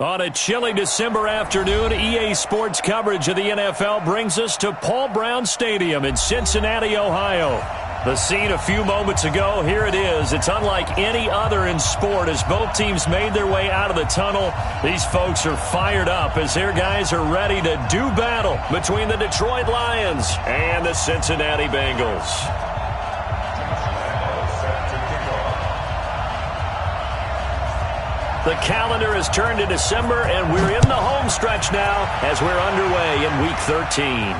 On a chilly December afternoon, EA Sports coverage of the NFL brings us to Paul Brown Stadium in Cincinnati, Ohio. The scene a few moments ago, here it is. It's unlike any other in sport as both teams made their way out of the tunnel. These folks are fired up as their guys are ready to do battle between the Detroit Lions and the Cincinnati Bengals. The calendar has turned to December, and we're in the home stretch now as we're underway in Week 13.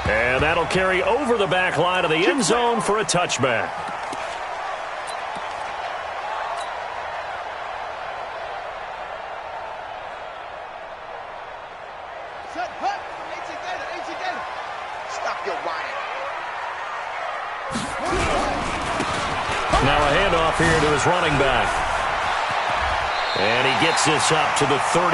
And that'll carry over the back line of the end zone for a touchback. Stop your whining. Now a handoff here to his running back. And he gets this up to the 34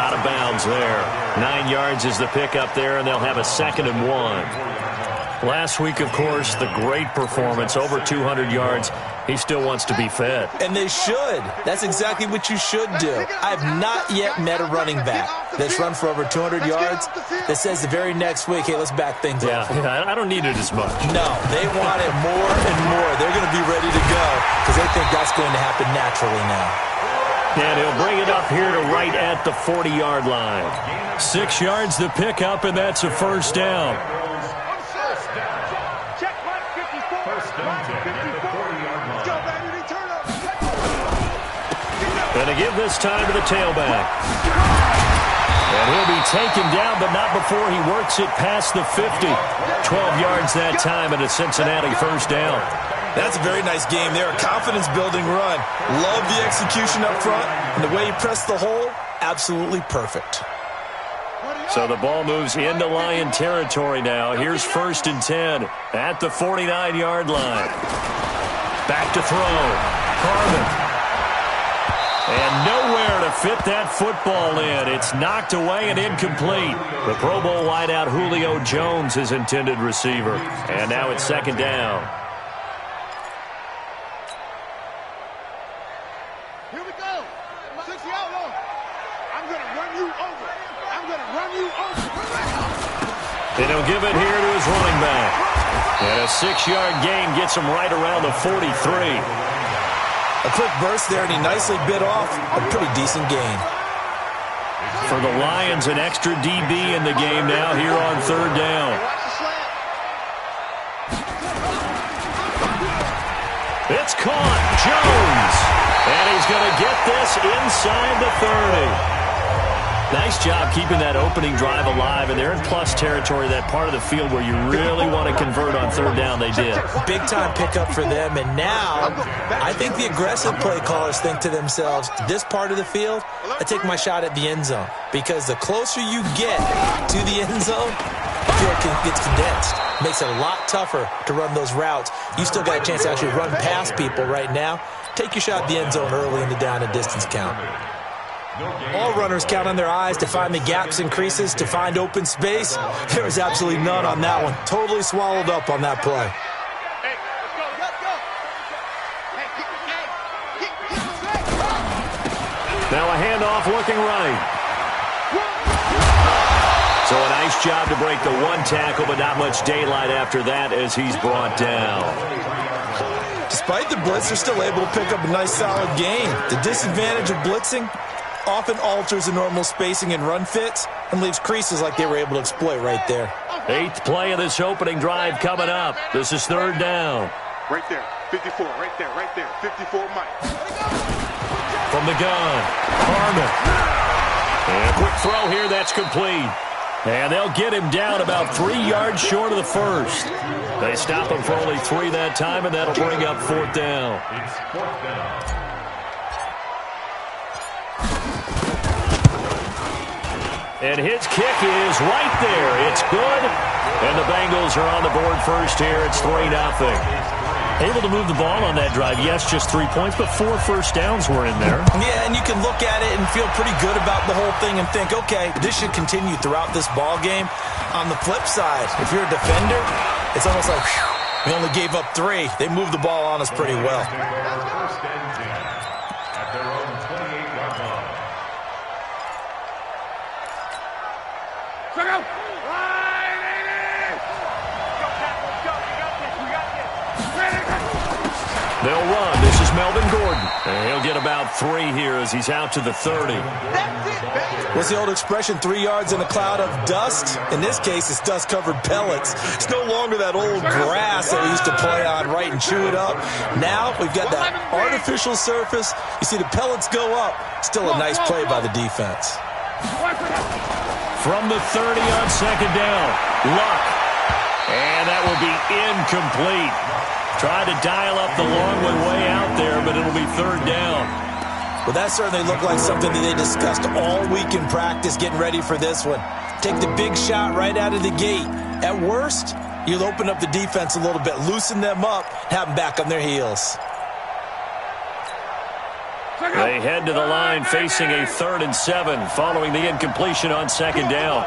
out of bounds there. 9 yards is the pickup there, and they'll have a 2nd and 1. Last week, of course, the great performance, over 200 yards. He still wants to be fed. And they should. That's exactly what you should do. I've not yet met a running back that's run for over 200 yards that says the very next week, hey, let's back things up. Yeah, I don't need it as much. No, they want it more and more. They're going to be ready to go because they think that's going to happen naturally now. And he'll bring it up here to right at the 40-yard line. 6 yards the pickup, and that's a first down. And to give this time to the tailback. And he'll be taken down, but not before he works it past the 50. 12 yards that time, and a Cincinnati first down. That's a very nice game there. A confidence-building run. Love the execution up front. And the way he pressed the hole, absolutely perfect. So the ball moves into Lion territory now. Here's 1st and 10 at the 49-yard line. Back to throw. Harmon. And nowhere to fit that football in. It's knocked away and incomplete. The Pro Bowl wideout Julio Jones, his intended receiver. And now it's 2nd down. Here we go. 60 outlaw. I'm going to run you over. I'm going to run you over. And he'll give it here to his running back. And a 6-yard gain gets him right around the 43. A quick burst there, and he nicely bit off a pretty decent gain. For the Lions, an extra DB in the game now here on 3rd down. It's caught. Jones. And he's going to get this inside the 30. Nice job keeping that opening drive alive, and they're in plus territory, that part of the field where you really want to convert on 3rd down. They did. Big-time pickup for them, and now I think the aggressive play callers think to themselves, this part of the field, I take my shot at the end zone, because the closer you get to the end zone, the field gets condensed. Makes it a lot tougher to run those routes. You still got a chance to actually run past people right now. Take your shot at the end zone early in the down and distance count. All runners count on their eyes to find the gaps and creases, to find open space. There was absolutely none on that one. Totally swallowed up on that play. Now a handoff looking right. So a nice job to break the 1 tackle, but not much daylight after that as he's brought down. Despite the blitz, they're still able to pick up a nice solid gain. The disadvantage of blitzing often alters the normal spacing and run fits and leaves creases like they were able to exploit right there. 8th play of this opening drive coming up. This is 3rd down. Right there, 54, right there, 54 Mike. From the gun, Harmon. And a quick throw here, that's complete. And they'll get him down about 3 yards short of the first. They stop him for only 3 that time, and that'll bring up 4th down. And his kick is right there. It's good. And the Bengals are on the board first here. It's 3-0. Able to move the ball on that drive. Yes, just 3 points, but 4 first downs were in there. Yeah, and you can look at it and feel pretty good about the whole thing and think, okay, this should continue throughout this ball game. On the flip side, if you're a defender, it's almost like, whew, we only gave up 3. They moved the ball on us pretty well. They'll run. This is Melvin Gordon. And he'll get about 3 here as he's out to the 30. What's the old expression, 3 yards in a cloud of dust? In this case, it's dust-covered pellets. It's no longer that old grass that we used to play on, right, and chew it up. Now we've got that artificial surface. You see the pellets go up. Still a nice play by the defense. From the 30 on second down, Luck. And that will be incomplete. Tried to dial up the long one way out there, but it'll be third down. Well, that certainly looked like something that they discussed all week in practice getting ready for this one. Take the big shot right out of the gate. At worst, you'll open up the defense a little bit, loosen them up, have them back on their heels. They head to the line facing a 3rd and 7 following the incompletion on second down.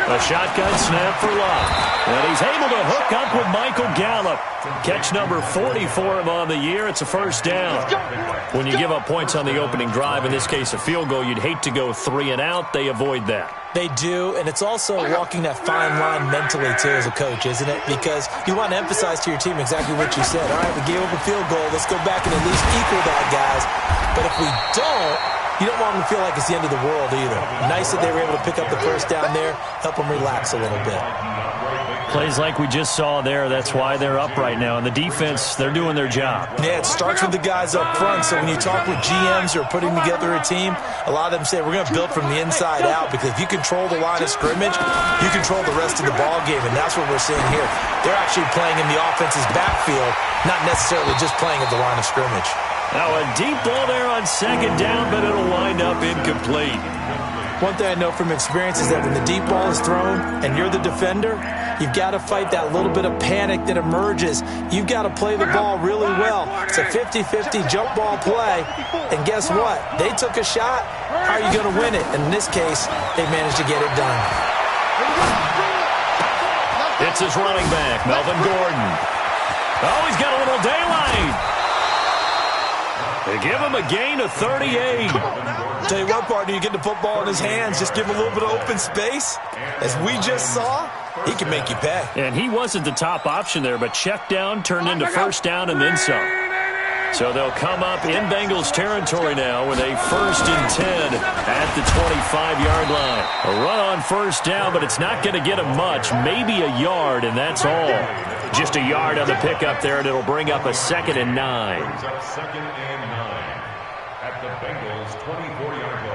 A shotgun snap for Luck. And he's able to hook up with Michael Gallup. Catch number 40 for him on the year. It's a first down. When you give up points on the opening drive, in this case a field goal, you'd hate to go 3 and out. They avoid that. They do, and it's also walking that fine line mentally, too, as a coach, isn't it? Because you want to emphasize to your team exactly what you said. All right, we gave up a field goal. Let's go back and at least equal that, guys. But if we don't, you don't want them to feel like it's the end of the world either. Nice that they were able to pick up the first down there, help them relax a little bit. Plays like we just saw there, that's why they're up right now. And the defense, they're doing their job. Yeah, it starts with the guys up front. So when you talk with GMs who are putting together a team, a lot of them say, we're going to build from the inside out. Because if you control the line of scrimmage, you control the rest of the ball game. And that's what we're seeing here. They're actually playing in the offense's backfield, not necessarily just playing at the line of scrimmage. Now a deep ball there on second down, but it'll wind up incomplete. One thing I know from experience is that when the deep ball is thrown and you're the defender, you've got to fight that little bit of panic that emerges. You've got to play the ball really well. It's a 50-50 jump ball play. And guess what? They took a shot. How are you going to win it? And in this case, they managed to get it done. It's his running back, Melvin Gordon. Oh, he's got a little daylight. They give him a gain of 38. Tell you what, partner, you get the football in his hands, just give him a little bit of open space. As we just saw, he can make you pay. And he wasn't the top option there, but check down turned into first down and then some. So they'll come up in Bengals territory now with a 1st and 10 at the 25-yard line. A run on first down, but it's not going to get him much, maybe a yard, and that's all. Just a yard on the pickup there, and it'll bring up a 2nd and 9. Second and 9 at the Bengals 24-yard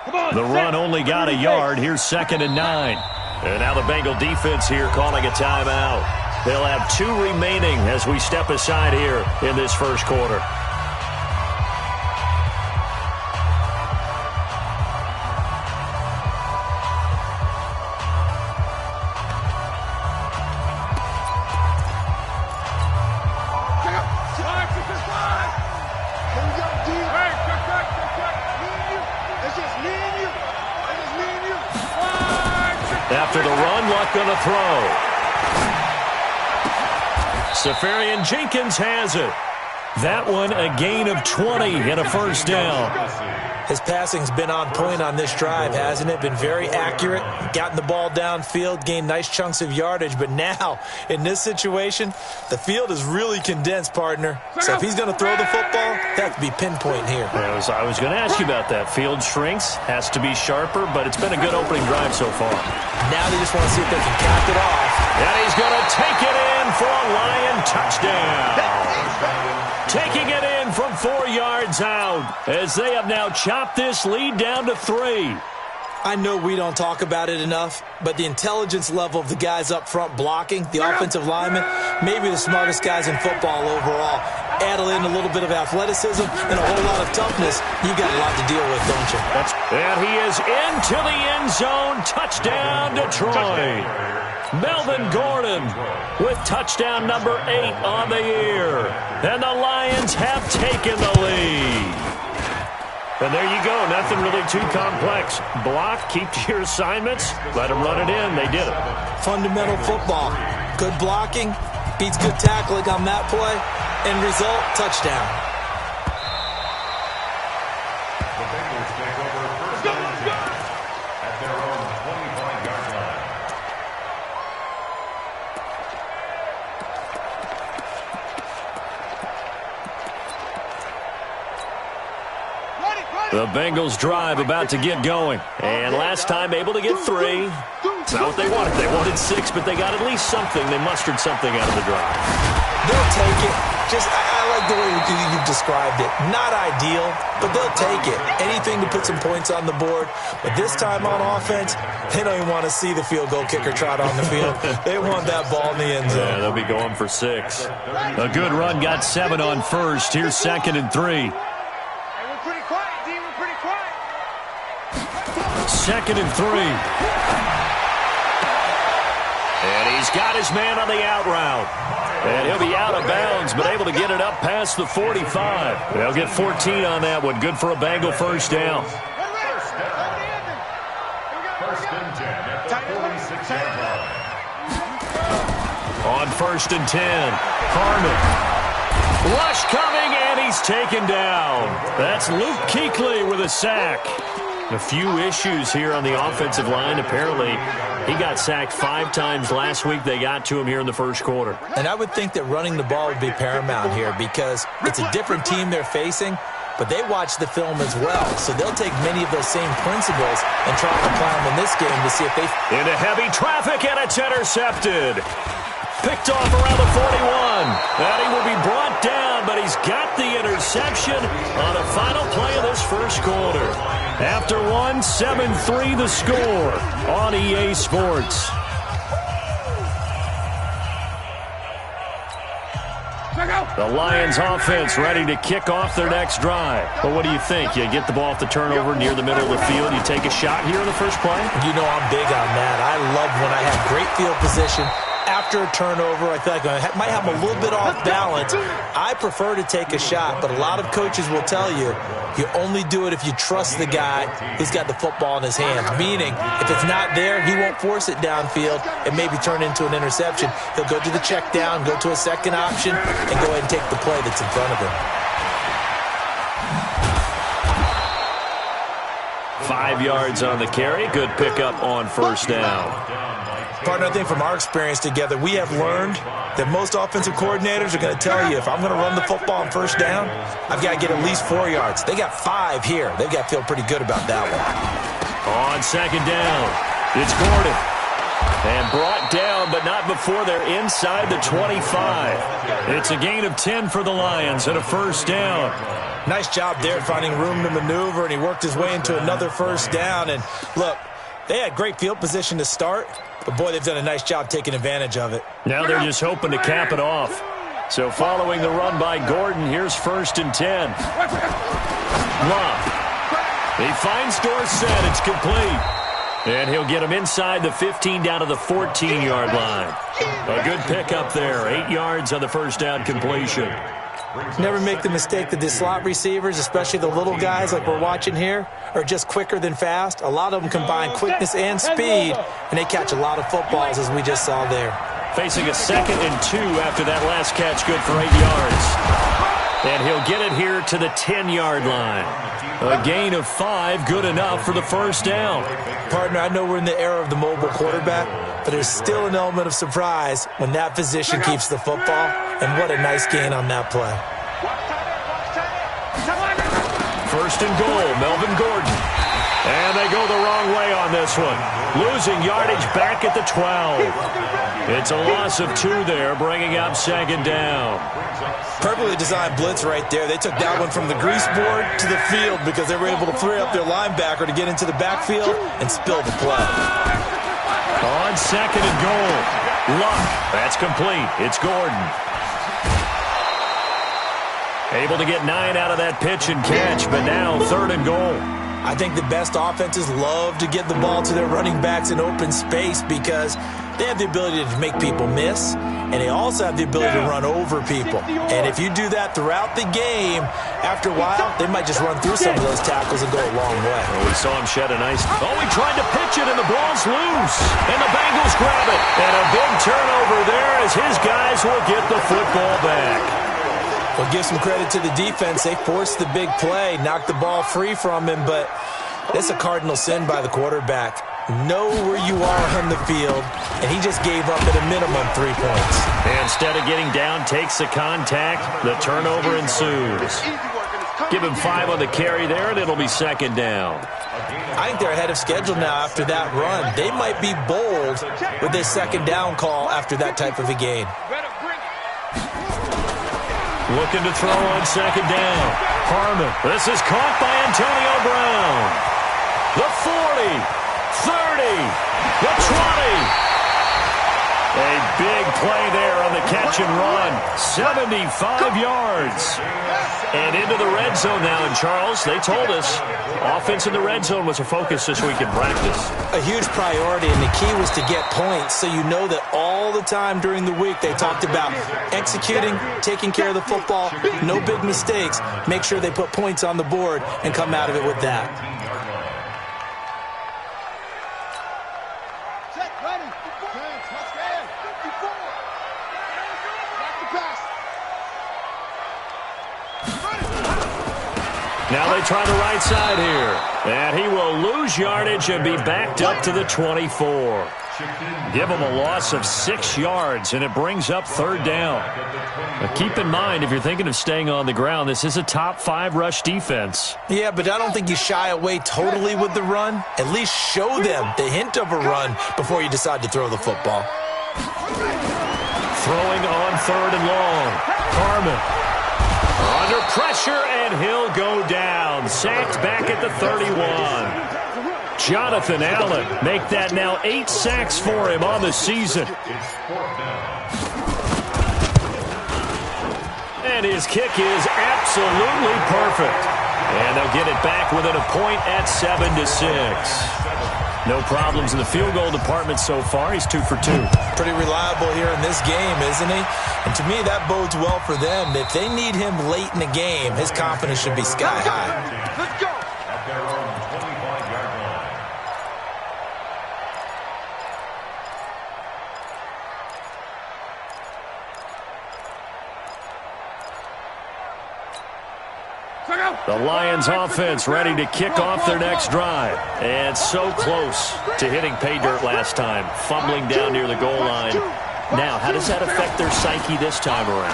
line. The run only got a yard. Here's 2nd and 9. And now the Bengal defense here calling a timeout. They'll have 2 remaining as we step aside here in this first quarter. After the run, Luck going to throw. Safarian Jenkins has it. That one a gain of 20 and a first down. His passing's been on point on this drive, hasn't it? Been very accurate, gotten the ball downfield, gained nice chunks of yardage. But now, in this situation, the field is really condensed, partner. So if he's going to throw the football, that could be pinpoint here. I was going to ask you about that. Field shrinks, has to be sharper, but it's been a good opening drive so far. Now they just want to see if they can cap it off. And he's going to take it in for a Lion touchdown. Taking it in from 4 yards out as they have now chopped this lead down to 3. I know we don't talk about it enough, but the intelligence level of the guys up front blocking, the offensive linemen, maybe the smartest guys in football overall. Add in a little bit of athleticism and a whole lot of toughness, you got a lot to deal with, don't you? And he is into the end zone. Touchdown, Detroit. Melvin Gordon with touchdown number 8 on the year. And the Lions have taken the lead. And there you go. Nothing really too complex. Block, keep to your assignments, let them run it in. They did it. Fundamental football. Good blocking beats good tackling on that play. End result, touchdown. The Bengals drive about to get going. And last time able to get 3. It's not what they wanted. They wanted 6, but they got at least something. They mustered something out of the drive. They'll take it. I like the way you've described it. Not ideal, but they'll take it. Anything to put some points on the board. But this time on offense, they don't even want to see the field goal kicker trot on the field. They want that ball in the end zone. Yeah, they'll be going for 6. A good run got 7 on first. Here's 2nd and 3. We're pretty quiet, D. We're pretty quiet. 2nd and 3. And he's got his man on the out route. And he'll be out of bounds, but able to get it up past the 45. They'll get 14 on that one. Good for a Bengal first down. First and 10 at the 46-yard line. On 1st and 10, Harmon. Rush coming, and he's taken down. That's Luke Kuechly with a sack. A few issues here on the offensive line. Apparently, he got sacked 5 times last week. They got to him here in the first quarter. And I would think that running the ball would be paramount here because it's a different team they're facing, but they watch the film as well. So they'll take many of those same principles and try to apply them in this game to see if they... Into heavy traffic, and it's intercepted. Picked off around the 41. And he will be brought down, but he's got the interception on the final play of this first quarter. After 1, 7-3 the score on EA Sports. The Lions offense ready to kick off their next drive. But what do you think? You get the ball off the turnover near the middle of the field. You take a shot here in the first play? You know I'm big on that. I love when I have great field position. After a turnover, I feel like I might have a little bit off balance. I prefer to take a shot, but a lot of coaches will tell you, you only do it if you trust the guy who's got the football in his hands. Meaning, if it's not there, he won't force it downfield and maybe turn into an interception. He'll go to the check down, go to a second option, and go ahead and take the play that's in front of him. 5 yards on the carry. Good pickup on first down. Partner, I think from our experience together, we have learned that most offensive coordinators are going to tell you, if I'm going to run the football on first down, I've got to get at least 4 yards. They got 5 here. They've got to feel pretty good about that one. On second down, it's Gordon. And brought down, but not before they're inside the 25. It's a gain of 10 for the Lions and a first down. Nice job there finding room to maneuver, and he worked his way into another first down. And look, they had great field position to start, but boy, they've done a nice job taking advantage of it. Now they're just hoping to cap it off. So following the run by Gordon, here's 1st and 10. Love. He finds Dorsett. It's complete. And he'll get him inside the 15 down to the 14-yard line. A good pickup there. 8 yards on the first down completion. Never make the mistake that the slot receivers, especially the little guys like we're watching here, are just quicker than fast. A lot of them combine quickness and speed, and they catch a lot of footballs, as we just saw there. Facing a 2nd and 2 after that last catch, good for 8 yards. And he'll get it here to the 10-yard line. A gain of 5, good enough for the first down. Partner, I know we're in the era of the mobile quarterback, but there's still an element of surprise when that position keeps the football, and what a nice gain on that play. 1st and goal, Melvin Gordon. And they go the wrong way on this one. Losing yardage back at the 12. It's a loss of 2 there, bringing up 2nd down. Perfectly designed blitz right there. They took that one from the grease board to the field because they were able to free up their linebacker to get into the backfield and spill the play. On 2nd and goal. Luck. That's complete. It's Gordon. Able to get 9 out of that pitch and catch, but now 3rd and goal. I think the best offenses love to get the ball to their running backs in open space because they have the ability to make people miss, and they also have the ability to run over people. And if you do that throughout the game, after a while, they might just run through some of those tackles and go a long way. Well, we saw him shed a nice... Oh, he tried to pitch it, and the ball's loose. And the Bengals grab it. And a big turnover there as his guys will get the football back. Well, give some credit to the defense. They forced the big play, knocked the ball free from him, but it's a cardinal sin by the quarterback. Know where you are on the field, and he just gave up at a minimum 3 points. And instead of getting down, takes the contact. The turnover ensues. Give him 5 on the carry there, and it'll be second down. I think they're ahead of schedule now after that run. They might be bold with this second down call after that type of a gain. Looking to throw on second down. Harmon. This is caught by Antonio Brown. The 40, 30, the 20. A big play there on the catch and run. 75 yards. And into the red zone now. And, Charles, they told us offense in the red zone was a focus this week in practice. A huge priority, and the key was to get points. So you know that all the time during the week they talked about executing, taking care of the football, no big mistakes. Make sure they put points on the board and come out of it with that. Now they try the right side here. And he will lose yardage and be backed up to the 24. Give him a loss of 6 yards, and it brings up third down. Now keep in mind, if you're thinking of staying on the ground, this is a top 5 rush defense. Yeah, but I don't think you shy away totally with the run. At least show them the hint of a run before you decide to throw the football. Throwing on third and long. Harmon. Under pressure, and he'll go down. Sacked back at the 31. Jonathan Allen make that now 8 sacks for him on the season. And his kick is absolutely perfect. And they'll get it back within a point at 7-6. No problems in the field goal department so far. He's 2 for 2. Pretty reliable here in this game, isn't he? And to me, that bodes well for them. If they need him late in the game, his confidence should be sky high. Let's go. At their own 25-yard line. The Lions offense ready to kick off their next drive. And so close to hitting pay dirt last time. Fumbling down near the goal line. Now, how does that affect their psyche this time around?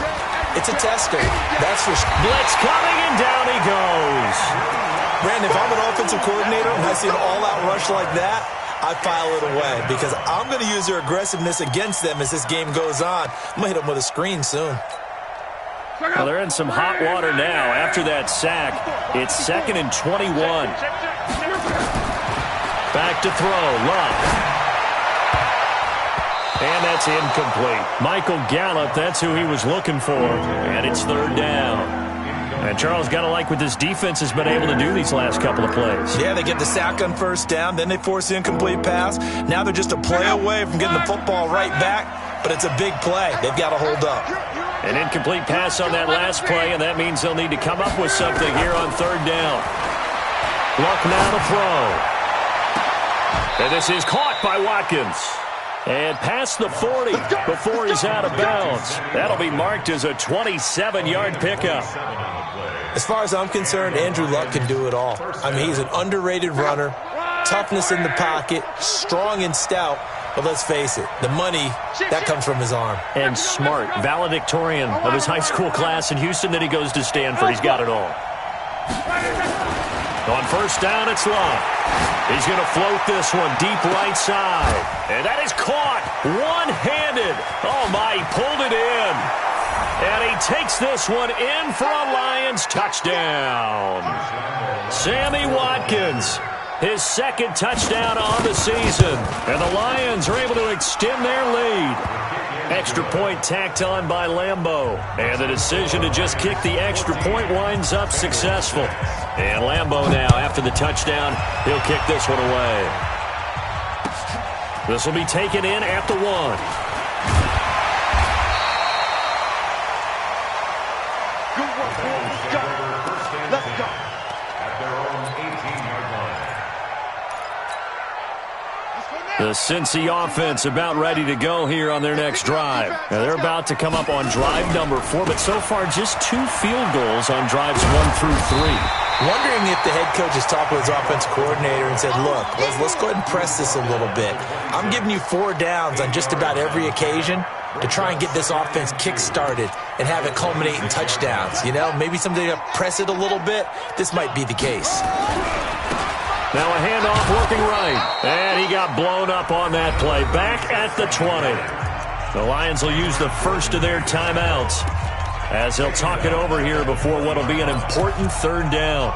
It's a tester. That's for sure. Blitz coming, and down he goes. Brandon, if I'm an offensive coordinator and I see an all-out rush like that, I file it away because I'm going to use their aggressiveness against them as this game goes on. I'm going to hit them with a screen soon. Well, they're in some hot water now. After that sack, it's 2nd and 21. Back to throw. Love. And that's incomplete. Michael Gallup, that's who he was looking for. And it's third down. And Charles, got to like what this defense has been able to do these last couple of plays. Yeah, they get the sack on first down, then they force the incomplete pass. Now they're just a play away from getting the football right back, but it's a big play. They've got to hold up. An incomplete pass on that last play, and that means they'll need to come up with something here on third down. Luck now to throw. And this is caught by Watkins. And past the 40 before he's out of bounds. That'll be marked as a 27-yard pickup. As far as I'm concerned, Andrew Luck can do it all. I mean, he's an underrated runner, toughness in the pocket, strong and stout. But let's face it, the money, that comes from his arm. And smart, valedictorian of his high school class in Houston. Then he goes to Stanford. He's got it all. On first down, it's Love. He's going to float this one deep right side. And that is caught one-handed. Oh, my, he pulled it in. And he takes this one in for a Lions touchdown. Sammy Watkins. His 2nd touchdown on the season. And the Lions are able to extend their lead. Extra point tacked on by Lambeau. And the decision to just kick the extra point winds up successful. And Lambeau now, after the touchdown, he'll kick this one away. This will be taken in at the 1. Good work, boys. Let's go. At their own 18-yard line. The Cincy offense about ready to go here on their next drive. Now they're about to come up on drive number 4, but so far just 2 field goals on drives 1 through 3. Wondering if the head coach has talked with his offensive coordinator and said, look, let's go ahead and press this a little bit. I'm giving you 4 downs on just about every occasion. to try and get this offense kick-started and have it culminate in touchdowns. You know, maybe something to press it a little bit. This might be the case. Now a handoff working right. And he got blown up on that play. Back at the 20. The Lions will use the first of their timeouts as they'll talk it over here before what will be an important third down.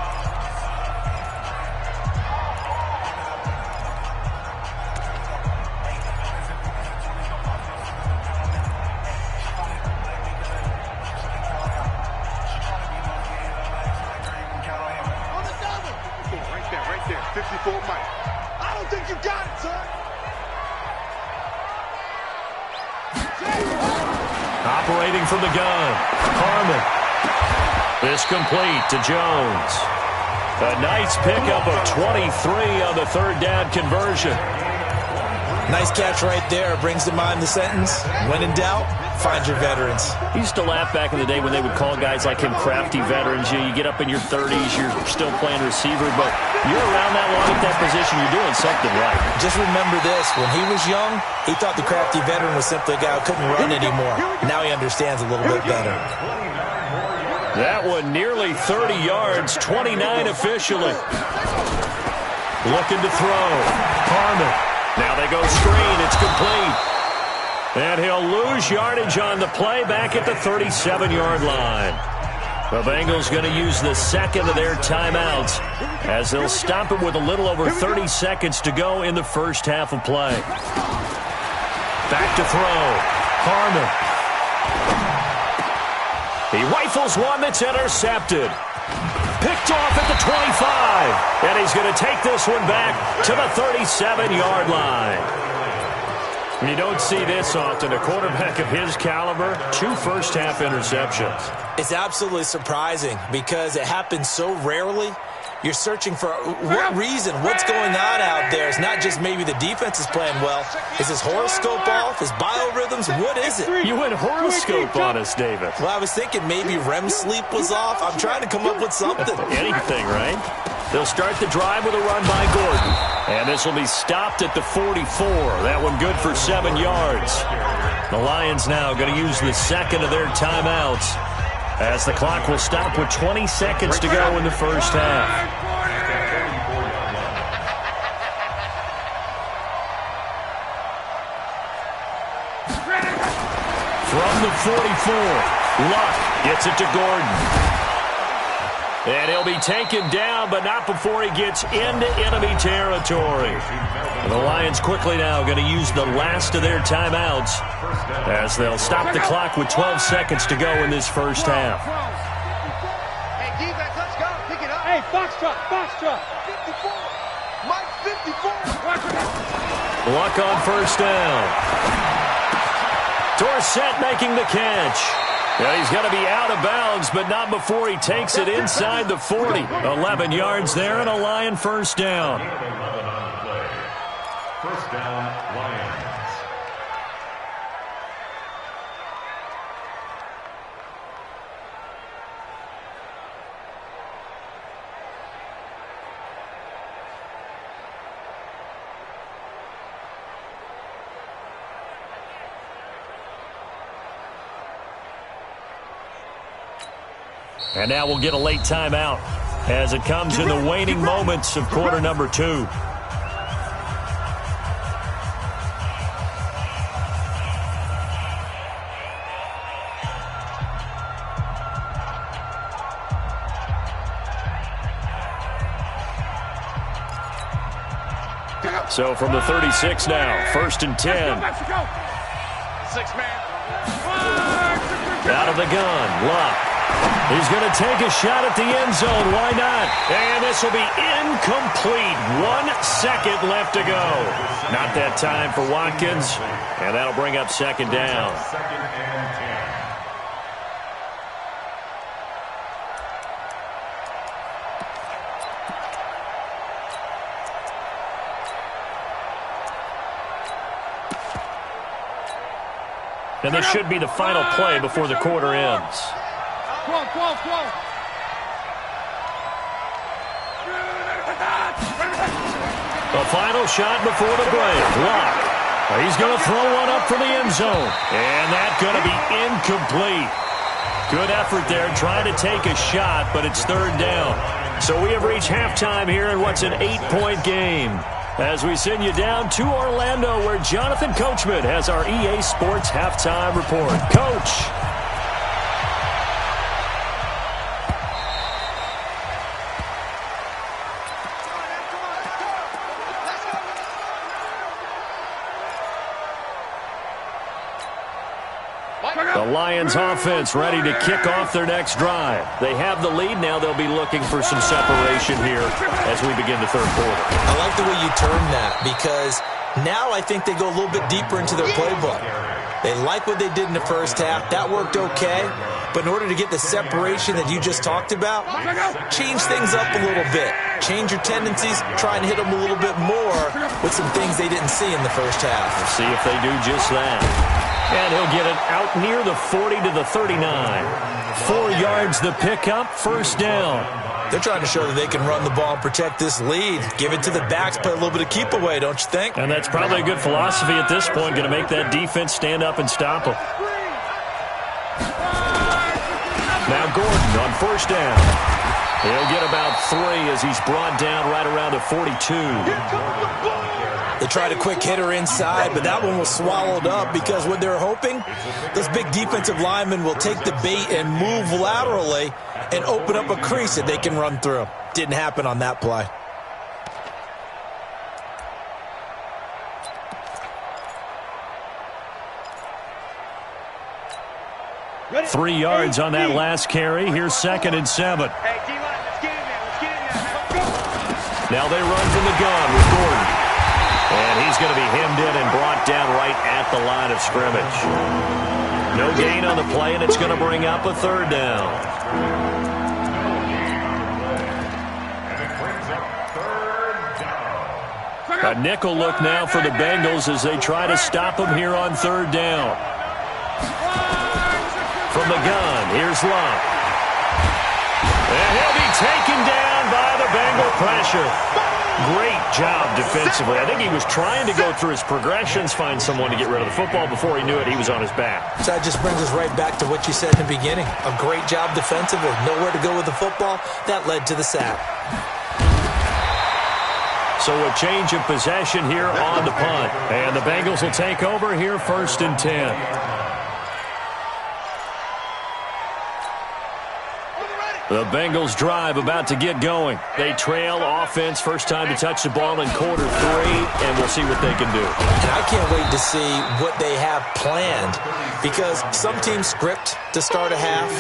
Operating from the gun, Harmon. This complete to Jones. A nice pickup of 23 on the third down conversion. Nice catch right there. Brings to mind the sentence, when in doubt, find your veterans. He used to laugh back in the day when they would call guys like him crafty veterans. You get up in your 30s, you're still playing receiver, but you're around that long at that position, you're doing something right. Just remember this, when he was young, he thought the crafty veteran was simply a guy who couldn't run anymore. Now he understands a little bit better. That one nearly 30 yards, 29 officially. Looking to throw. Harmon. Now they go screen. It's complete. And he'll lose yardage on the play back at the 37-yard line. The Bengals going to use the second of their timeouts as they'll stop it with a little over 30 seconds to go in the first half of play. Back to throw. Harmon. He rifles one that's intercepted. Picked off at the 25. And he's going to take this one back to the 37-yard line. You don't see this often. A quarterback of his caliber, 2 first-half interceptions. It's absolutely surprising because it happens so rarely. You're searching for what reason, what's going on out there. It's not just maybe the defense is playing well. Is his horoscope off? His biorhythms? What is it? You went horoscope on us, David. Well, I was thinking maybe REM sleep was off. I'm trying to come up with something. Anything, right? They'll start the drive with a run by Gordon. And this will be stopped at the 44. That one good for 7 yards. The Lions now going to use the second of their timeouts as the clock will stop with 20 seconds to go in the first half. From the 44, Luck gets it to Gordon. And he'll be taken down, but not before he gets into enemy territory. The Lions quickly now going to use the last of their timeouts as they'll stop the clock with 12 seconds to go in this first half. Hey, defense, let's go. Pick it up. Hey, box truck. 54. Mike, 54. Luck on first down. Dorsett making the catch. Yeah, he's going to be out of bounds, but not before he takes it inside the 40. 11 yards there and a Lion first down. First down, Lions. And now we'll get a late timeout as it comes in the waning moments of quarter number 2. So from the 36 now, 1st and 10. 6-man. Out of the gun, Luck. He's going to take a shot at the end zone. Why not? And this will be incomplete. 1 second left to go. Not that time for Watkins. And that'll bring up second down. Second and 10. And this should be the final play before the quarter ends. The final shot before the break. Luck. He's going to throw one up for the end zone. And that's going to be incomplete. Good effort there trying to take a shot, but it's third down. So we have reached halftime here in what's an 8-point game. As we send you down to Orlando, where Jonathan Coachman has our EA Sports Halftime Report. Coach. The Lions offense ready to kick off their next drive. They have the lead. Now they'll be looking for some separation here as we begin the third quarter. I like the way you term that, because now I think they go a little bit deeper into their playbook. They like what they did in the first half. That worked okay. But in order to get the separation that you just talked about, change things up a little bit. Change your tendencies. Try and hit them a little bit more with some things they didn't see in the first half. Let's see if they do just that. And he'll get it out near the 40 to the 39. 4 yards the pickup, first down. They're trying to show that they can run the ball and protect this lead. Give it to the backs, play a little bit of keep away, don't you think? And that's probably a good philosophy at this point, going to make that defense stand up and stop them. Now Gordon on first down. He'll get about 3 as he's brought down right around the 42. They tried a quick hitter inside, but that one was swallowed up because what they're hoping, this big defensive lineman will take the bait and move laterally and open up a crease that they can run through. Didn't happen on that play. Ready? 3 yards on that last carry. Here's 2nd and 7. Hey, D-line, let's get in there. Let's get in there. Let's go. Now they run from the gun with Gordon. And he's going to be hemmed in and brought down right at the line of scrimmage. No gain on the play, and it's going to bring up a third down. A nickel look now for the Bengals as they try to stop him here on third down. From the gun, here's Love. And he'll be taken down by the Bengal pressure. Great job defensively. I think he was trying to go through his progressions, find someone to get rid of the football. Before he knew it, he was on his back. So that just brings us right back to what you said in the beginning. A great job defensively. Nowhere to go with the football. That led to the sack. So a change of possession here on the punt. And the Bengals will take over here, 1st and 10. The Bengals drive about to get going. They trail offense, first time to touch the ball in quarter 3, and we'll see what they can do. And I can't wait to see what they have planned, because some teams script to start a half.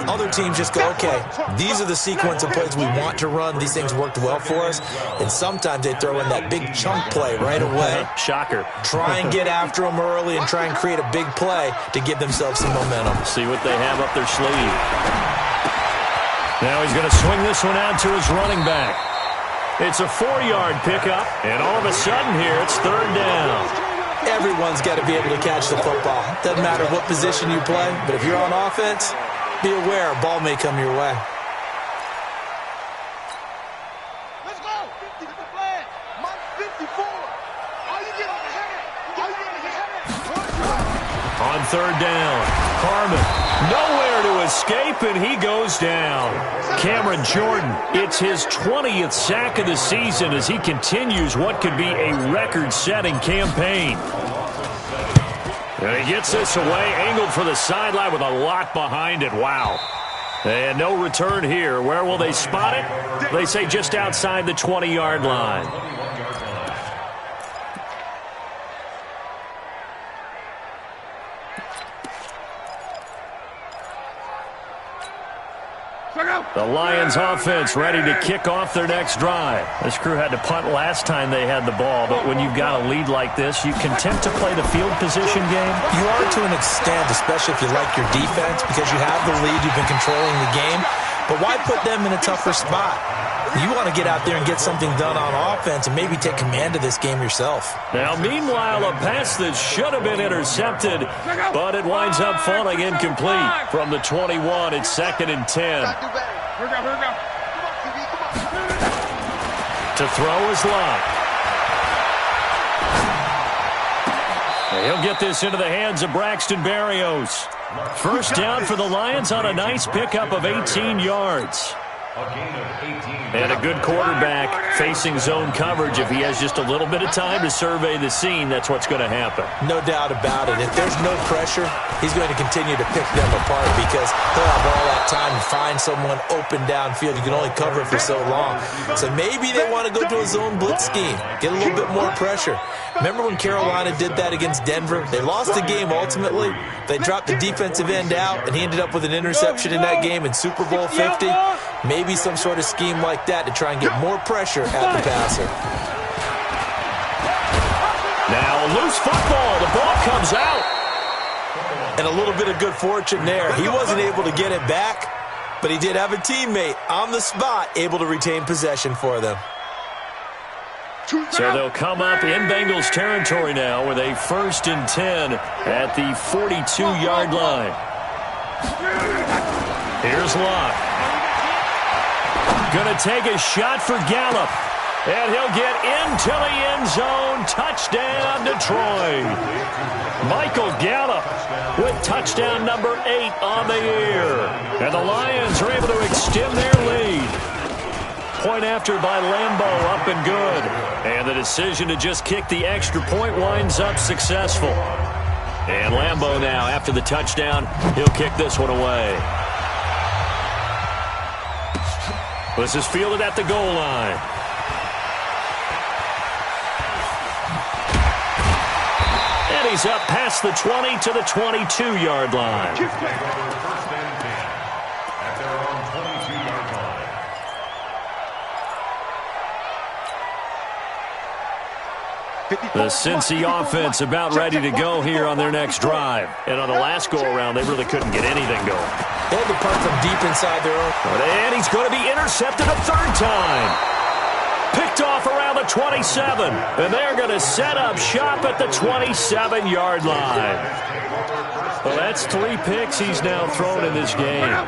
Other teams just go, okay, these are the sequence of plays we want to run. These things worked well for us. And sometimes they throw in that big chunk play right away. Shocker. Try and get after them early and try and create a big play to give themselves some momentum. See what they have up their sleeve. Now he's going to swing this one out to his running back. It's a 4-yard pickup, and all of a sudden here it's third down. Everyone's got to be able to catch the football. Doesn't matter what position you play, but if you're on offense, be aware a ball may come your way. Let's go. 50 the flag. Mark 54. Are you getting ahead? Are you getting ahead? On third down, Harmon. Nowhere to escape, and he goes down. Cameron Jordan, it's his 20th sack of the season as he continues what could be a record-setting campaign. And he gets this away, angled for the sideline with a lot behind it. Wow. And no return here. Where will they spot it? They say just outside the 20-yard line. The Lions offense ready to kick off their next drive. This crew had to punt last time they had the ball, but when you've got a lead like this, you content to play the field position game? You are to an extent, especially if you like your defense, because you have the lead, you've been controlling the game. But why put them in a tougher spot? You want to get out there and get something done on offense and maybe take command of this game yourself. Now, meanwhile, a pass that should have been intercepted, but it winds up falling incomplete. From the 21, it's 2nd and 10. To throw is Love. He'll get this into the hands of Braxton Berrios. First down for the Lions on a nice pickup of 18 yards. And a good quarterback facing zone coverage. If he has just a little bit of time to survey the scene, that's what's going to happen. No doubt about it. If there's no pressure, he's going to continue to pick them apart because he'll have all that time to find someone open downfield. You can only cover it for so long. So maybe they want to go to a zone blitz scheme, get a little bit more pressure. Remember when Carolina did that against Denver? They lost the game ultimately. They dropped the defensive end out, and he ended up with an interception in that game in Super Bowl 50. Maybe some sort of scheme like that to try and get more pressure at the passer. Now a loose football. The ball comes out. And a little bit of good fortune there. He wasn't able to get it back, but he did have a teammate on the spot able to retain possession for them. So they'll come up in Bengals territory now with a 1st and 10 at the 42-yard line. Here's Locke. Going to take a shot for Gallup. And he'll get into the end zone. Touchdown, Detroit. Michael Gallup with touchdown number 8 on the year. And the Lions are able to extend their lead. Point after by Lambeau, up and good. And the decision to just kick the extra point winds up successful. And Lambeau now, after the touchdown, he'll kick this one away. This is fielded at the goal line. And he's up past the 20 to the 22-yard line. The Cincy offense about ready to go here on their next drive. And on the last go-around, they really couldn't get anything going. They had to punt from deep inside their own. And he's going to be intercepted a 3rd time. Picked off around the 27. And they're going to set up shop at the 27-yard line. Well, that's 3 picks he's now thrown in this game.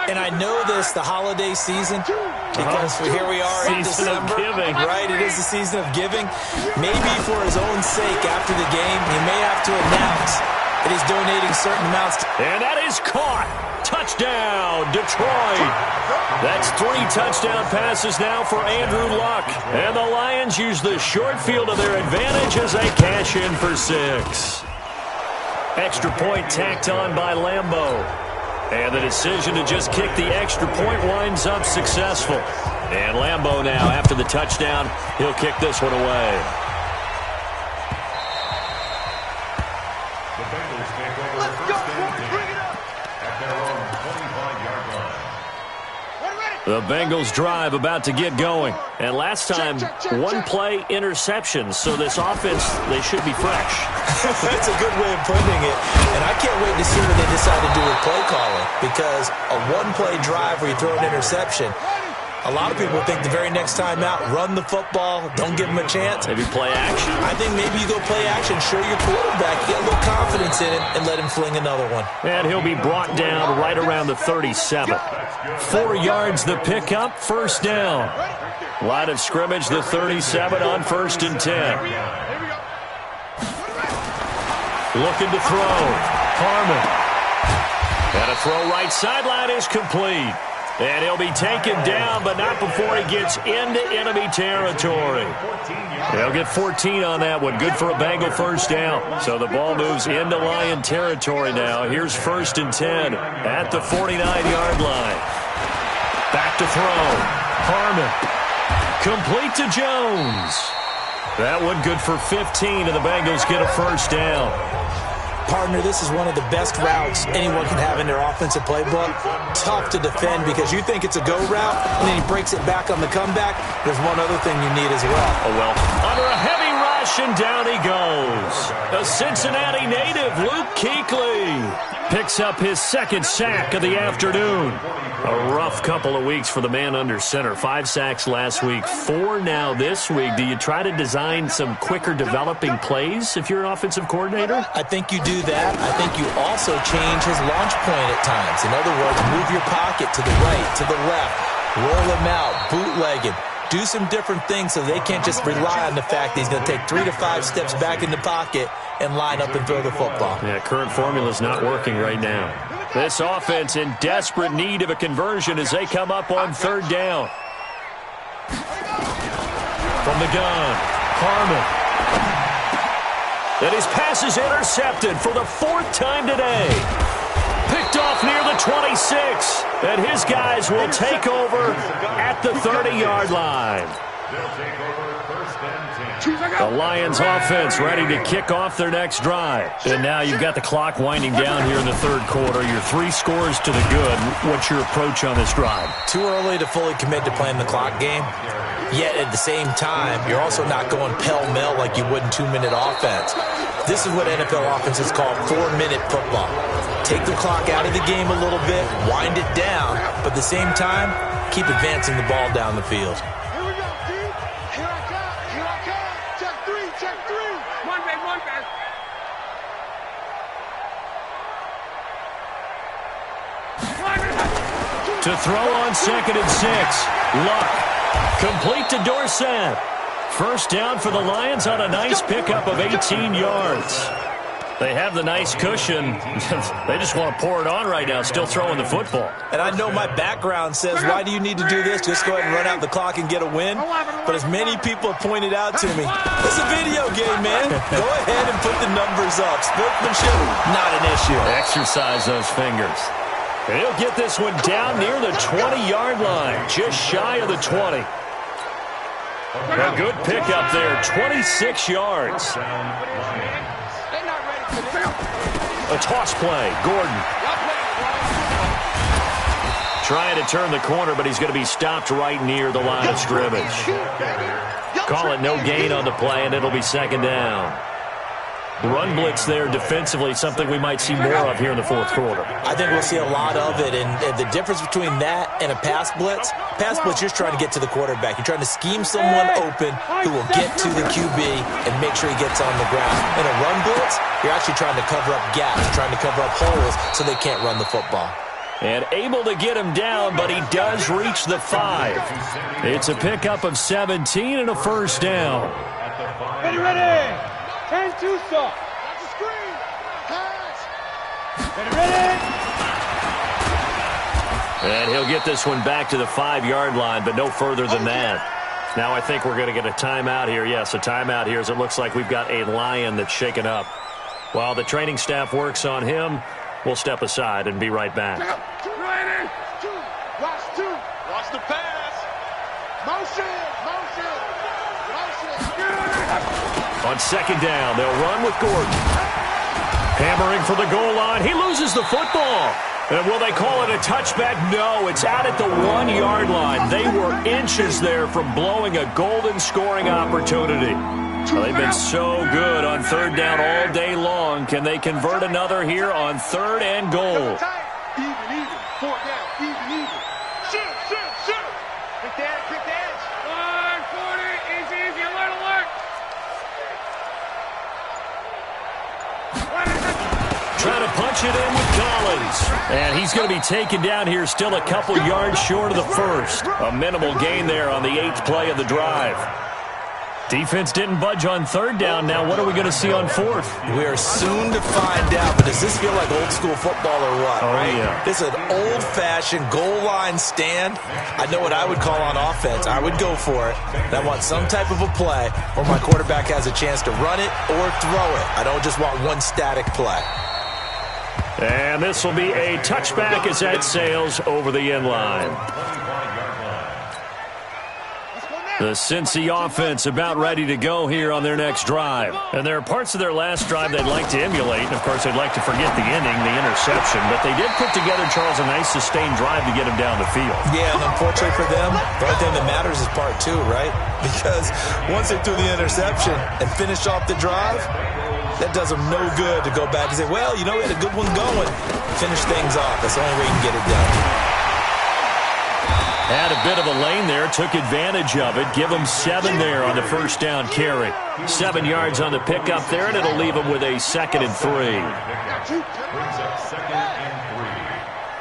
And I know this, the holiday season, because here we are in December. Giving. Right, it is the season of giving. Maybe for his own sake after the game, he may have to announce that he's donating certain amounts. And that is caught. Touchdown, Detroit. That's 3 touchdown passes now for Andrew Luck. And the Lions use the short field to their advantage as they cash in for 6. Extra point tacked on by Lambeau. And the decision to just kick the extra point winds up successful. And Lambeau now, after the touchdown, he'll kick this one away. The Bengals take over first and 10 at their own 25-yard line. The Bengals drive about to get going. And last time, 1-play interception. So this offense, they should be fresh. That's a good way of putting it. And I can't wait to see what they decide to do with play calling. Because a 1-play drive where you throw an interception, a lot of people think the very next time out, run the football, don't give them a chance. Maybe play action. I think maybe you go play action, show your quarterback, get a little confidence in it, and let him fling another one. And he'll be brought down right around the 37. 4 yards the pickup, 1st down. Line of scrimmage, the 37 on 1st and 10. Looking to throw. Harmon. And a throw right sideline is complete. And he'll be taken down, but not before he gets into enemy territory. They'll get 14 on that one. Good for a Bengal 1st down. So the ball moves into Lion territory now. Here's 1st and 10 at the 49-yard line. Back to throw. Harmon. Complete to Jones. That one good for 15, and the Bengals get a 1st down. Partner, this is one of the best routes anyone can have in their offensive playbook. Tough to defend because you think it's a go route, and then he breaks it back on the comeback. There's one other thing you need as well. Oh, well. Under a heavy rush, and down he goes. A Cincinnati native, Luke Kuechly, picks up his 2nd sack of the afternoon. A rough couple of weeks for the man under center. 5 sacks last week, 4 now this week. Do you try to design some quicker developing plays if you're an offensive coordinator? I think you do that. I think you also change his launch point at times. In other words, move your pocket to the right, to the left, roll him out, bootleg him. do some different things so they can't just rely on the fact that he's going to take 3 to 5 steps back in the pocket and line up and throw the football. Yeah, current formula's not working right now. This offense in desperate need of a conversion as they come up on third down. From the gun, Harmon. And his pass is intercepted for the 4th time today. Picked off near the 26. And his guys will take over at the 30-yard line. The Lions offense ready to kick off their next drive. And now you've got the clock winding down here in the third quarter. You're 3 scores to the good. What's your approach on this drive? Too early to fully commit to playing the clock game. Yet at the same time, you're also not going pell-mell like you would in 2-minute offense. This is what NFL offenses call 4-minute football. Take the clock out of the game a little bit, wind it down, but at the same time, keep advancing the ball down the field. Here we go, D. Here I come. Here I come. Check 3. Check 3. One back. To throw on 2nd and 6. Luck. Complete to Dorsett. First down for the Lions on a nice pickup of 18 yards. They have the nice cushion. They just want to pour it on right now, still throwing the football. And I know my background says, why do you need to do this? Just go ahead and run out the clock and get a win. But as many people have pointed out to me, it's a video game, man. Go ahead and put the numbers up. Sportsmanship, not an issue. Exercise those fingers. And he'll get this one down near the 20-yard line, just shy of the 20. A good pickup there, 26 yards. A toss play, Gordon. Trying to turn the corner, but he's going to be stopped right near the line of scrimmage. Call it no gain on the play, and it'll be 2nd down. Run blitz there defensively, something we might see more of here in the 4th quarter. I think we'll see a lot of it, and the difference between that and a pass blitz, you're just trying to get to the quarterback. You're trying to scheme someone open who will get to the QB and make sure he gets on the ground. In a run blitz, you're actually trying to cover up gaps, trying to cover up holes so they can't run the football. And able to get him down, but he does reach the 5. It's a pickup of 17 and a first down. Ready. 10-2 stop. Watch the screen. Pass. Ready. And he'll get this one back to the 5-yard line, but no further than that. Now I think we're going to get a timeout here. Yes, a timeout here as it looks like we've got a Lion that's shaken up. While the training staff works on him, we'll step aside and be right back. Ready. 2. Watch 2. Watch the pass. Motion. On 2nd down, they'll run with Gordon. Hammering for the goal line. He loses the football. And will they call it a touchback? No, it's out at the 1-yard line. They were inches there from blowing a golden scoring opportunity. They've been so good on 3rd down all day long. Can they convert another here on 3rd and goal? Even. 4th down. Even. Shoot. Pick the edge. 140. Easy. Alert. Trying to punch it in with Collins. And he's going to be taken down here still a couple yards short of the first. A minimal gain there on the 8th play of the drive. Defense didn't budge on 3rd down. Now what are we going to see on 4th? We are soon to find out, but does this feel like old school football or what? Oh, right? Yeah. This is an old-fashioned goal line stand. I know what I would call on offense. I would go for it. And I want some type of a play where my quarterback has a chance to run it or throw it. I don't just want one static play. And this will be a touchback as that sails over the end line. The Cincy offense about ready to go here on their next drive. And there are parts of their last drive they'd like to emulate. And, of course, they'd like to forget the inning, the interception. But they did put together, Charles, a nice sustained drive to get him down the field. Yeah, and unfortunately for them, the only thing that matters is part 2, right? Because once they threw the interception and finished off the drive, that does them no good to go back and say, well, you know, we had a good one going. Finish things off. That's the only way you can get it done. Had a bit of a lane there, took advantage of it. Give him 7 there on the first down carry. 7 yards on the pickup there, and it'll leave him with a 2nd and 3. Brings up 2nd and 3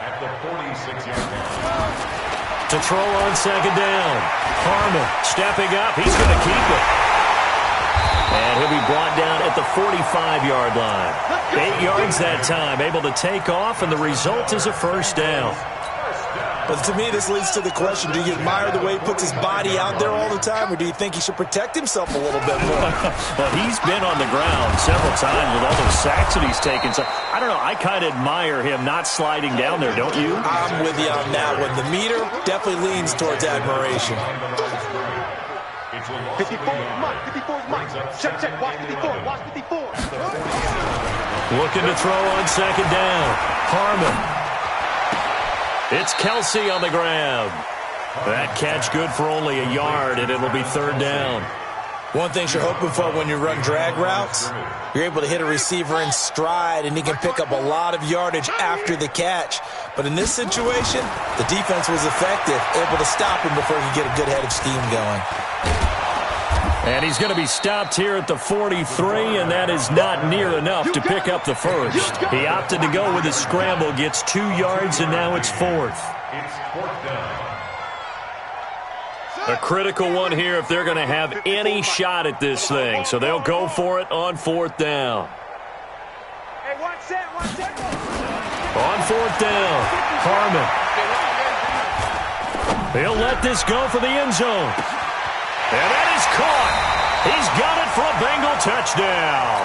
at the 46-yard line. to throw on second down. Harmon stepping up. He's going to keep it. And he'll be brought down at the 45-yard line. 8 yards that time, able to take off, and the result is a first down. But to me, this leads to the question, do you admire the way he puts his body out there all the time, or do you think he should protect himself a little bit more? Well, he's been on the ground several times with all those sacks that he's taken. So, I don't know, I kind of admire him not sliding down there, don't you? I'm with you on that one. The meter definitely leans towards admiration. 54 is Mike. 54 is Mike. Check, check. Watch 54. Watch 54. Looking to throw on second down. Harmon. It's Kelsey on the grab. That catch good for only a yard, and it'll be third down. One thing you're hoping for when you run drag routes, you're able to hit a receiver in stride, and he can pick up a lot of yardage after the catch. But in this situation, the defense was effective, able to stop him before he could get a good head of steam going. And he's going to be stopped here at the 43, and that is not near enough to pick up the first. He opted to go with a scramble, gets 2 yards, and now it's fourth. It's fourth down. A critical one here if they're going to have any shot at this thing. So they'll go for it on fourth down. Hey, one set. On fourth down, Harmon. He'll let this go for the end zone. And that is caught. He's got it for a Bengal touchdown.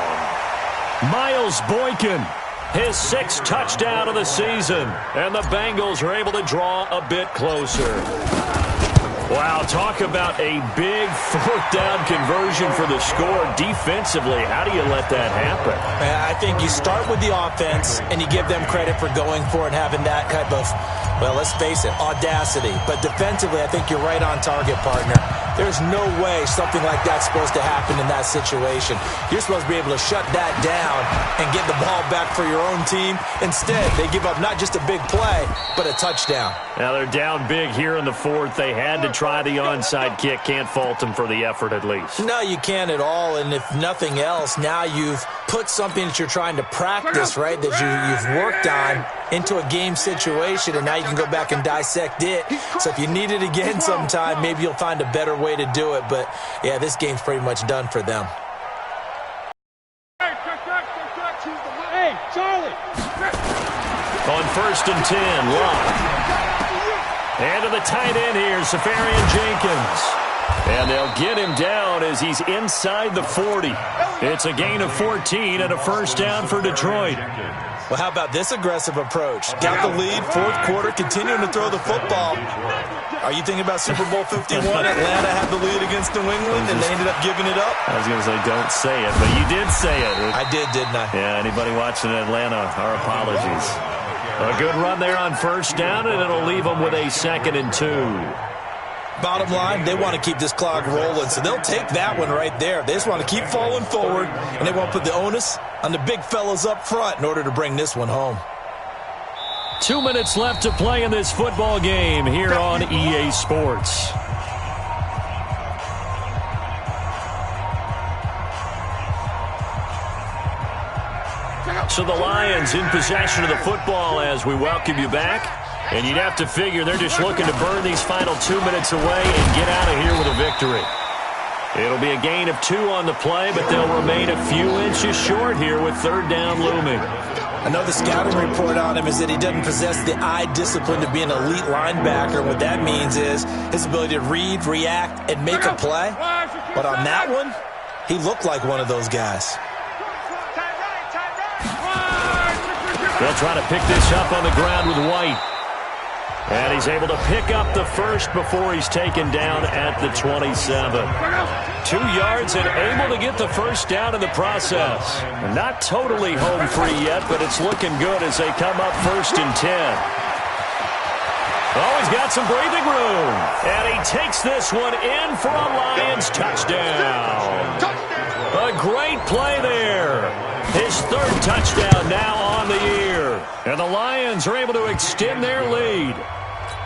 Miles Boykin, his 6th touchdown of the season. And the Bengals are able to draw a bit closer. Wow, talk about a big fourth down conversion for the score. Defensively, how do you let that happen? I think you start with the offense, and you give them credit for going for it, having that type of, well, let's face it, audacity. But defensively, I think you're right on target, partner. There's no way something like that's supposed to happen in that situation. You're supposed to be able to shut that down and get the ball back for your own team. Instead, they give up not just a big play, but a touchdown. Now they're down big here in the fourth. They had to try the onside kick. Can't fault them for the effort at least. No, you can't at all. And if nothing else, now you've put something that you're trying to practice, right, that you've worked on into a game situation, and now you can go back and dissect it. So if you need it again sometime, maybe you'll find a better way to do it. But, yeah, this game's pretty much done for them. Hey, Charlie. On 1st and 10, Locke. And to the tight end here, Safarian Jenkins. And they'll get him down as he's inside the 40. It's a gain of 14 and a first down for Detroit. Well, how about this aggressive approach? Got the lead, fourth quarter, continuing to throw the football. Are you thinking about Super Bowl 51? Atlanta had the lead against New England, and they ended up giving it up? I was going to say, don't say it, but you did say it. I did, didn't I? Yeah, anybody watching Atlanta, our apologies. A good run there on first down, and it'll leave them with a 2nd and 2. Bottom line, they want to keep this clock rolling, so they'll take that one right there. They just want to keep falling forward, and they want to put the onus on the big fellas up front in order to bring this one home. 2 minutes left to play in this football game here on EA Sports. So the Lions in possession of the football as we welcome you back. And you'd have to figure they're just looking to burn these final 2 minutes away and get out of here with a victory. It'll be a gain of 2 on the play, but they'll remain a few inches short here with third down looming. I know the scouting report on him is that he doesn't possess the eye discipline to be an elite linebacker. What that means is his ability to read, react, and make a play. But on that one, he looked like one of those guys. They'll try to pick this up on the ground with White. And he's able to pick up the first before he's taken down at the 27. 2 yards and able to get the first down in the process. Not totally home free yet, but it's looking good as they come up 1st and 10. Oh, he's got some breathing room. And he takes this one in for a Lions touchdown. A great play there. His 3rd touchdown now on the year. And the Lions are able to extend their lead.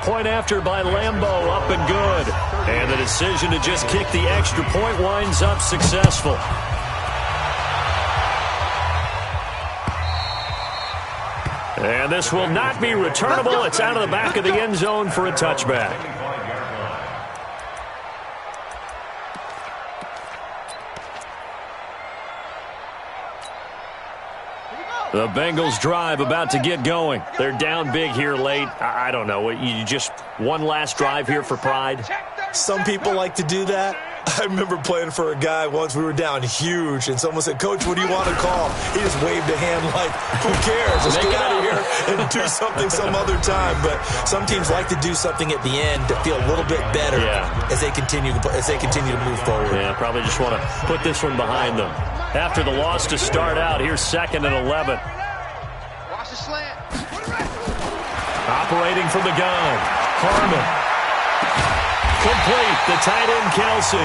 Point after by Lambeau, up and good. And the decision to just kick the extra point winds up successful. And this will not be returnable. It's out of the back of the end zone for a touchback. The Bengals drive about to get going. They're down big here late. I don't know. You just one last drive here for pride? Some people like to do that. I remember playing for a guy once. We were down huge, and someone said, "Coach, what do you want to call?" He just waved a hand like, who cares? Let's get out of here and do something some other time. But some teams like to do something at the end to feel a little bit better as they continue to move forward. Yeah, probably just want to put this one behind them. After the loss to start out, here's 2nd and 11. Watch the slant. Operating from the gun, Harmon. Complete, the tight end, Kelsey.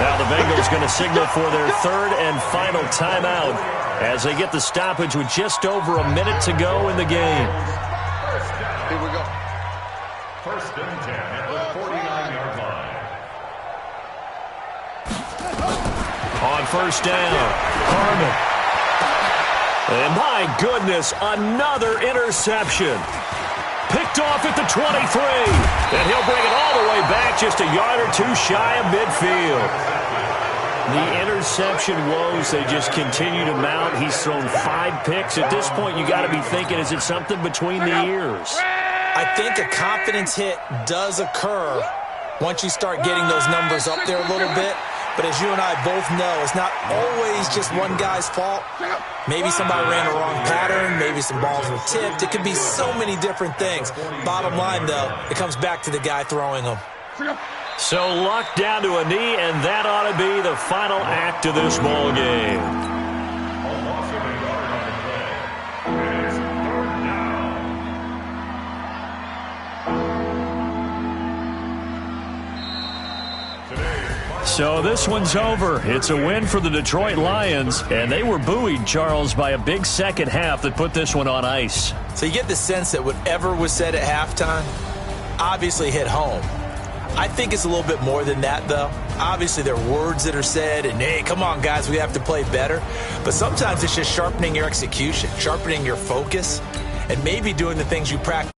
Now the Bengals going to signal for their 3rd and final timeout as they get the stoppage with just over a minute to go in the game. Here we go. 1st and 10 at the 49-yard line. On 1st down, Harmon. And my goodness, another interception. Picked off at the 23. And he'll bring it all the way back just a yard or two shy of midfield. The interception woes, they just continue to mount. He's thrown 5 picks. At this point, you got to be thinking, is it something between the ears? I think a confidence hit does occur once you start getting those numbers up there a little bit. But as you and I both know, it's not always just one guy's fault. Maybe somebody ran the wrong pattern. Maybe some balls were tipped. It could be so many different things. Bottom line, though, it comes back to the guy throwing them. So luck down to a knee, and that ought to be the final act of this ball game. So this one's over. It's a win for the Detroit Lions, and they were buoyed, Charles, by a big second half that put this one on ice. So you get the sense that whatever was said at halftime obviously hit home. I think it's a little bit more than that, though. Obviously, there are words that are said, and, hey, come on, guys, we have to play better. But sometimes it's just sharpening your execution, sharpening your focus, and maybe doing the things you practice.